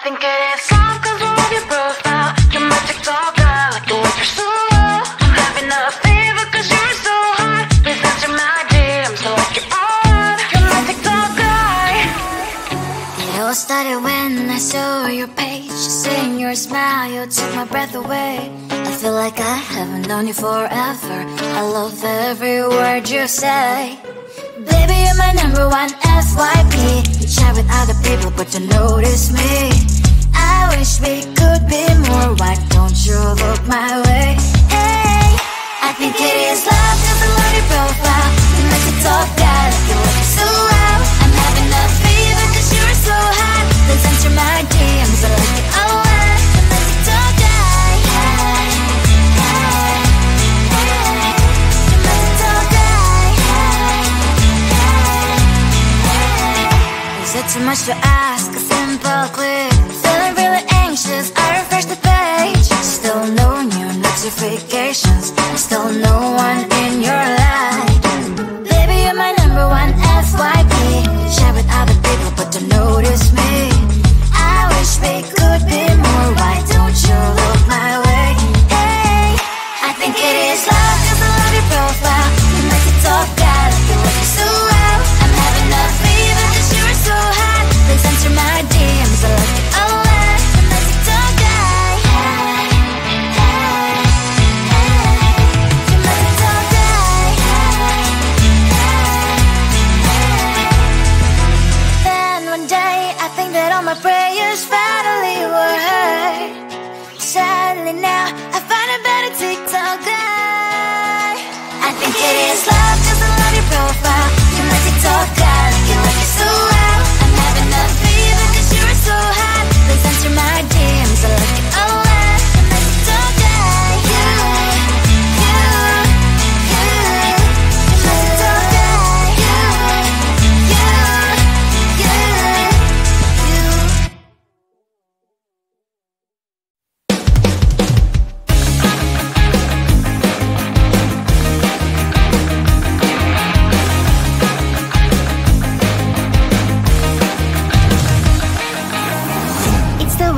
think it is love 'cause I love your profile. You're my TikTok guy, like the way you're so low. I'm having a fever 'cause you're so hot. Please answer my DMs, so like you're on. You're my TikTok guy. It all started when I saw your page. Seeing your smile, you took my breath away. I feel like I haven't known you forever. I love every word you say. Baby, you're my number one FYP. You chat with other people, but you notice me. I wish we could be more. Why don't you look my way? Hey, I think it is love 'cause I love your profile. You make it talk guy, like you look so well. I'm having a fever 'cause you're so hot. Please answer my DMs, I like it a lot. You make it talk guy. Hey, hey, hey. You make it talk guy. Is it too much to ask? A simple click. Feeling really anxious, I refresh the page. Still no new notifications. Still no one in your life. Baby, you're my number one FYP. Share with other people, but don't notice me. I wish we could be more. Why don't you look my way? Hey, I think it is love 'cause I love your profile. You make it talk guy, like you look so well. I'm having a fever 'cause you're so hot. Please answer my DMs, I like it a lot. You make it talk guy. Hey, hey, hey. You make it talk guy. Hey, hey, hey. Then one day I think that all my prayers finally were heard. Sadly now I find a better TikTok guy. I think it is love 'cause I love your profile. You my TikTok guy, like you look so well. I'm having a fever 'cause you're so hot. Please answer my DMs, I like it a lot. You my TikTok guy. You my TikTok guy.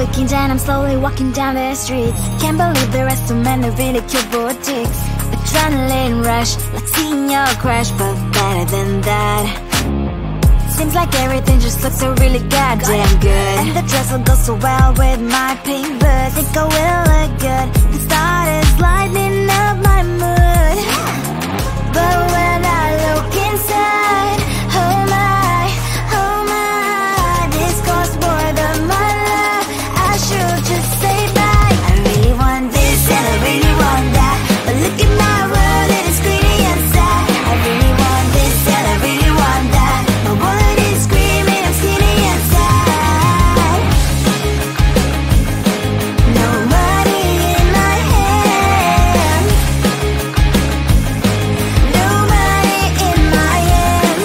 Weekend and I'm slowly walking down the streets. Can't believe there are so many really cute boutiques. Adrenaline rush, like seeing your crush, but better than that. Seems like everything just looks so really goddamn good. And the dress will go so well with my pink boots. Think I will look good. The start is lighting up my mood. But when I look inside, oh my, this costs more than my love. I should just say bye. I really want this and I really want that, but look at my world, it is greedy and sad. I really want this and I really want that. My wallet is screaming, I'm skinny and sad. No money in my hand. No money in my hand.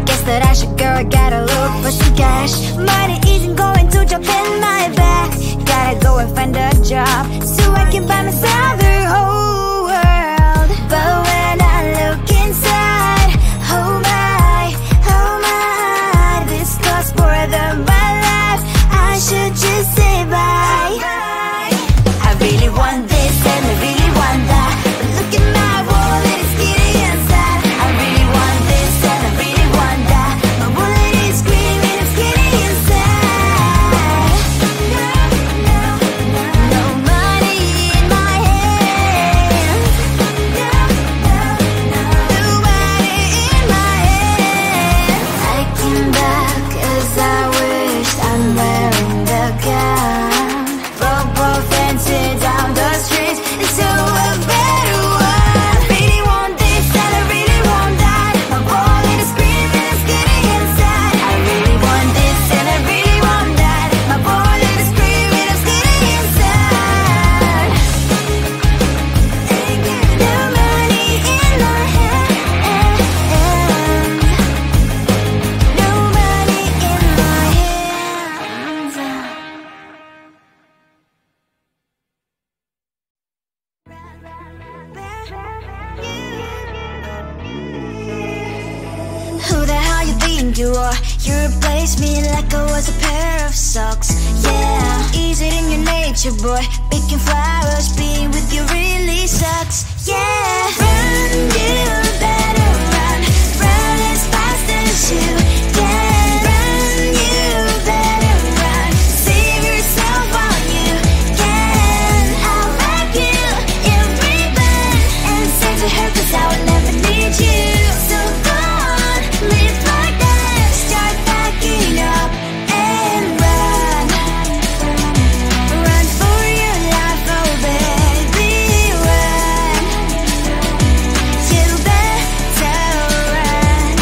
Guess that I should go, I gotta look for some cash. Money isn't going to jump in my bag. Gotta go and find a job so I can buy myself the whole world. But when I look inside, oh my, this costs more than my life. I should just say bye. I really want this and I really want that, but look at my wallet, it's skinny and sad. I really want this and I really want that. My wallet is screaming, I'm skinny and sad. No money in my hand. No money in my hand. I came back as I wished. I'm wearing the gown. Broke fancy down the streets into a better one. Really want this and I really want that. My wallet is screaming, I'm skinny inside. I really want this and I really want that. My wallet is screaming, I'm skinny inside. No money in my hand. No money in my hands. Who the hell you think you are? You replaced me like I was a pair of love sucks. Yeah, is it in your nature, boy? Picking flowers, being with you really sucks. Yeah, run, you better run. Run as fast as you can. Run, you better run. Save yourself while you can. I'll wrap you in ribbon and say to her, 'cause I will never need you. So go on, live like that. Start backing up and run. Run for your life, oh baby, run. You better run.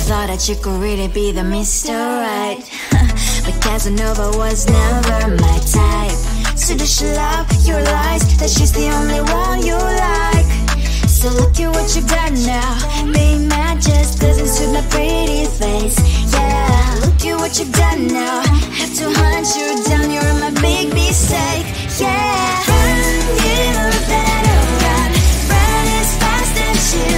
Thought that you could really be the Mr. Right, but Casanova was never my type. So does she love your lies, that she's the only one you like? So look at what you've done now. Being mad just doesn't suit my pretty face. Yeah, look at what you've done now. Have to hunt you down, you're my big mistake. Yeah, run, you better run. Run as fast as you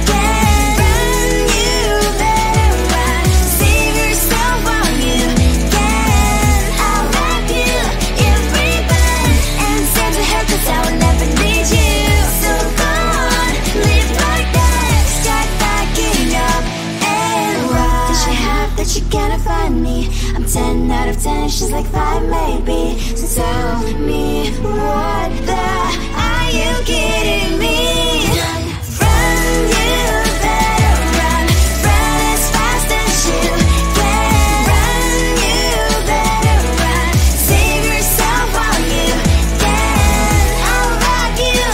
can. Run, you better run. Save yourself while you can. I'll wrap you in ribbon and send to her, 'cause I will never need you. So go on, live like that. Start backing up and run. Does she have that you cannot find me? I'm 10 out of 10, she's like 5 maybe. So tell me, what the are you kidding me? Run, you better run. Run as fast as you can. Run, you better run. Save yourself while you can. I'll wrap you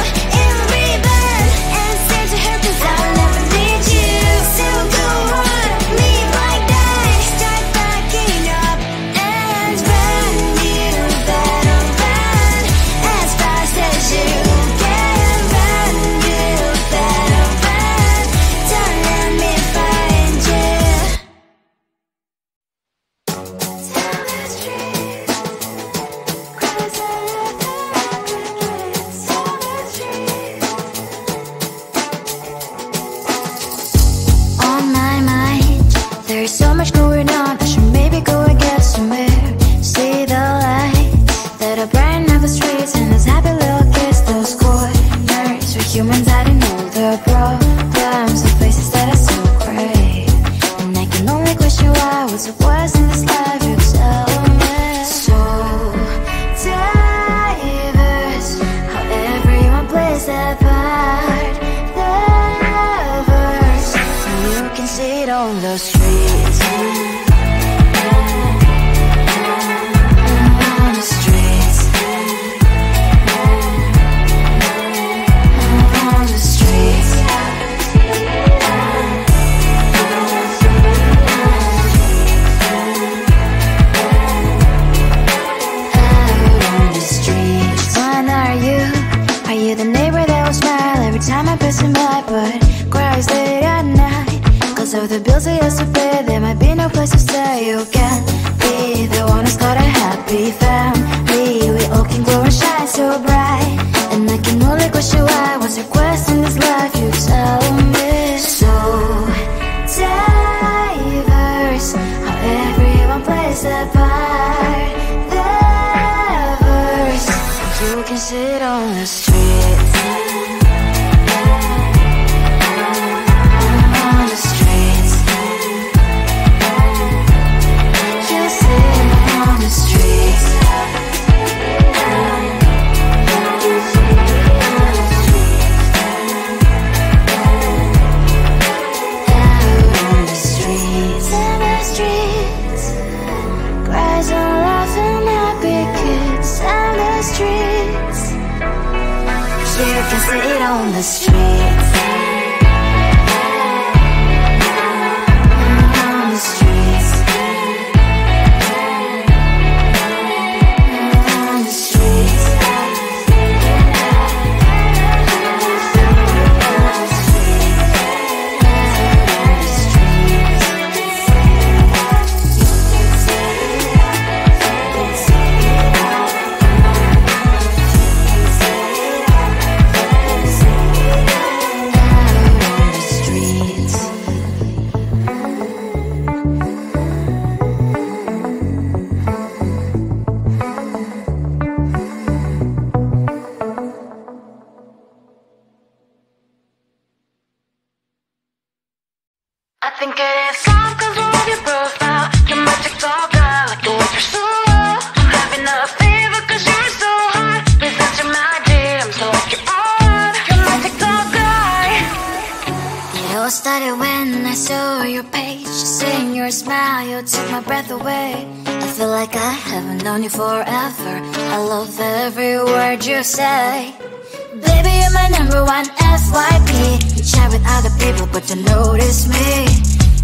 in ribbon and say to her, 'cause I will never need you. So go on, live like that. Start backing up and run. You better run as fast as you can. Run, you better run. Don't let me find you. Tell the truth, 'cause I love the crickets. Tell the truth. On my mind, there's so much going on. I should maybe go and get somewhere. See the lights that are brighten up the streets, and those happy little kids, those corners where humans hiding all their problems, the places that are so great. And I can only question why was it was in this life. You tell me. So diverse, how everyone plays their part. Lovers, you can see it on the streets. On the streets. On the streets. Out on the streets. When are you? Are you the neighbor that will smile every time I pass him by, but cries late at night? 'Cause of the bills I used to pay, there might be no place to stay. You can't be the one who's got a happy family. We all can glow and shine so bright, and I can only question why. What's your quest in this life? You tell me. So diverse, how everyone plays their part. Lovers, you can sit on the streets. On the streets. You sit on the streets. Out on the streets. In the streets. Cries and laughing happy kids. On the streets. You can sit on the streets. On the streets. On the streets. I think it is soft cause I love your profile. You're my TikTok guy, like the way you're so low. I'm having a fever cause you're so hot. Please answer my DMs, I like you're on. You're my TikTok guy. It all started when I saw your page. Seeing your smile, you took my breath away. I feel like I haven't known you forever. I love every word you say. Baby, you're my number one FYP. You chat with other people but don't notice me.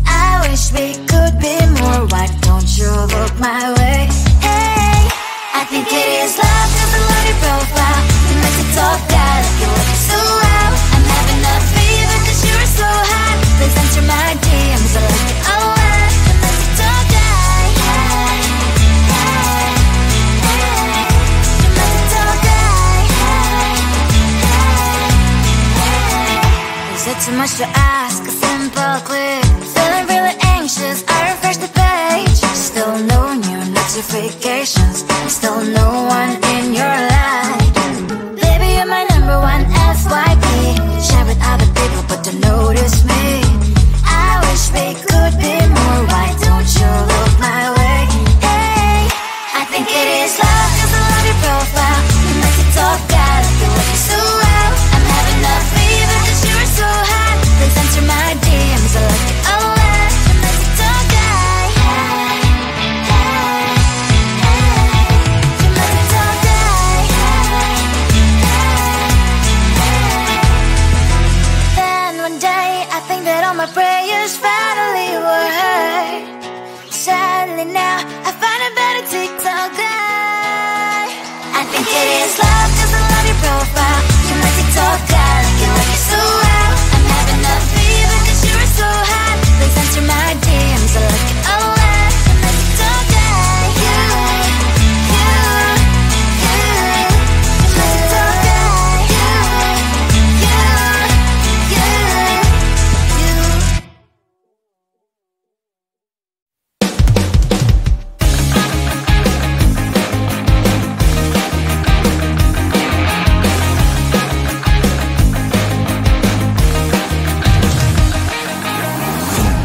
I wish we could be more. Why don't you look my way? Hey, I think it is love cause I love your profile. You make it talk guy like you look so well. I'm having a fever cause you're so hot. Please answer my DMs, I like it a lot. You make it talk guy. Hey, hey, hey. You make it talk guy. Is it too much to ask? A simple click. Feeling really anxious, I refresh the page. Still no new notifications. Still no one in your life. Baby, you're my number one FYP. Share with other people but don't notice me. I wish we could be more. Why don't you look my way? Hey, I think it is love cause I love your profile. You make it talk guy like you look so well. I'm having a fever cause you're so hot. Please answer my DMs, I like it a lot. You make it talk guy. Hey, hey, hey. You make it talk guy. Hey, hey, hey. Then one day I think that all my prayers finally were heard. Sadly now I find a better TikTok guy. I think it is love cause I love your profile. You make it talk guy like you look so well. I'm having a fever cause you're so hot. Please answer my DMs, I like it a lot. You make it talk guy. You make it talk guy. You.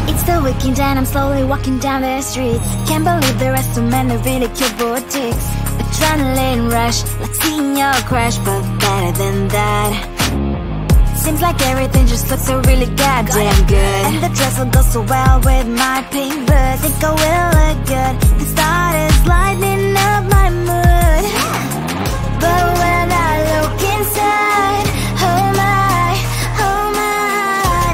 It's the weekend and I'm slowly walking down the streets. Can't believe there are so many really cute boutiques. Adrenaline rush, like seeing your crush, but better than that. Seems like everything just looks so really goddamn good. And the dress will go so well with my pink boots. Think I will look good. The start is lighting up my mood. But when I look inside, oh my,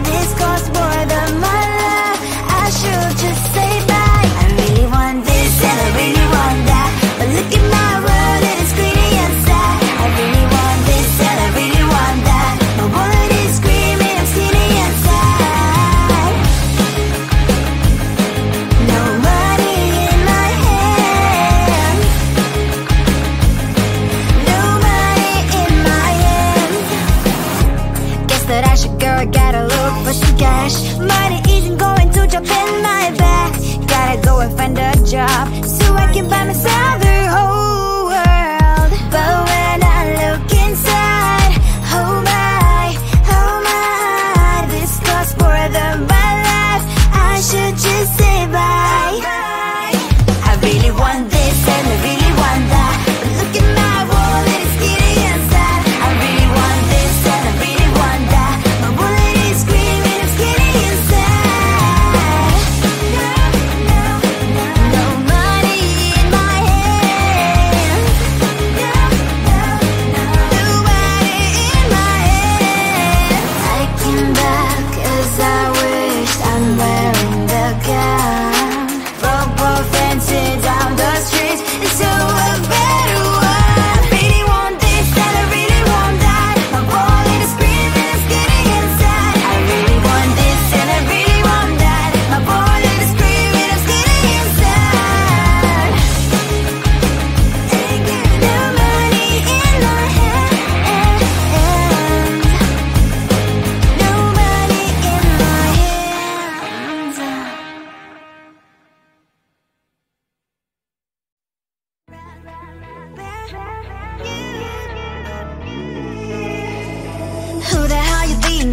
this costs more than my love. I should just say bye. I really want this and I really want that. But look at my world, it is greedy and sad. I really want this and I really want that. My wallet is screaming, I'm skinny and sad. No money in my hand. No money in my hand. Guess that I should go, I gotta look for some cash. Money isn't going to drop in my bag. Gotta go and find a job so I can buy myself the whole world. But when I look inside, oh my, this costs more than my life. I should just say bye. I really want this and I really want that. But look at my wallet, it's skinny and sad. I really want this and I really want that. My wallet is screaming, I'm skinny and sad. No money in my hand.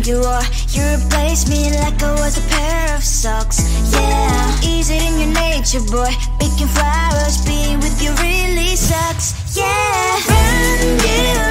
you are. You replaced me like I was a pair of socks. Yeah, is it in your nature, boy? Picking flowers, being with you really sucks. Yeah, run you